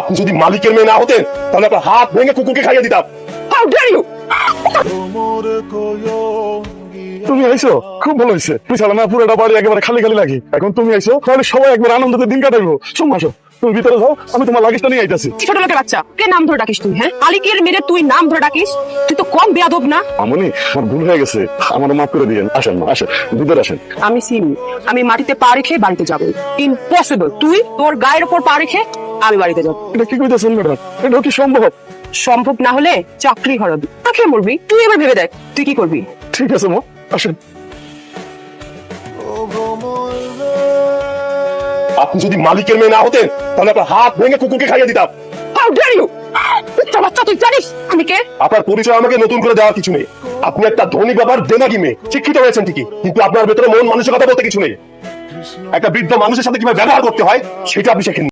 আপনি যদি মালিকের মেয়ে না হতেন তাহলে আপনার হাত ভেঙে কুকুরকে খাইয়ে দিতাম। How dare you! তুমি আইছো খুব ভালো হয়েছে। তুই ছাড়া না পুরোটা বাড়ি একেবারে খালি খালি লাগে। এখন তুমি আইছো তাহলে সবাই একবার আনন্দতে দিন কাটাইবো। শোন আসো, তুমি ভিতরে যাও, আমি তোমার লাগেজটা নিয়ে আইতাছি। ছোট লোকের বাচ্চা, কে নাম ধরে ডাকিস তুই? হ্যাঁ, মালিকের মেয়ে তুই নাম ধরে ডাকিস? তুই তো কম বেয়াদব না? আমনি, আমার ভুল হয়ে গেছে, আমার মাফ করে দিয়েন। আসেন মা, আসেন ভিতরে আসেন। আমি সিমি, আমি মাটিতে পা রেখে বাড়িতে যাব। ইম্পসিবল। তুই তোর গায়ের উপর পা রেখে আমি বাড়িতে যাব। এটা কি কইতেছেন ম্যাডাম? এটা কি সম্ভব? সম্ভব না হলে চাকরি হারাবি। কাকে মরবি তুই? এবার ভেবে দেখ তুই কি করবি। ঠিক আছে মা, আসেন। আপনি যদি মালিকের মেয়ে না হতেন তাহলে আপনার হাত ভেঙে কুকুরকে খাইয়ে দিতাম। How dare you! বাচ্চা, তুই জানিস আমি কে? আপনার পরিচয় আমাকে নতুন করে দেওয়ার কিছু নেই। আপনি একটা ধনী বাবার দেমাগি মেয়ে, শিক্ষিত হয়েছেন ঠিকই, কিন্তু আপনার ভেতরে মন মানসিকতা বলতে কিছু নেই। একটা বৃদ্ধ মানুষের সাথে কিভাবে ব্যবহার করতে হয় সেটা আপনি শেখেন।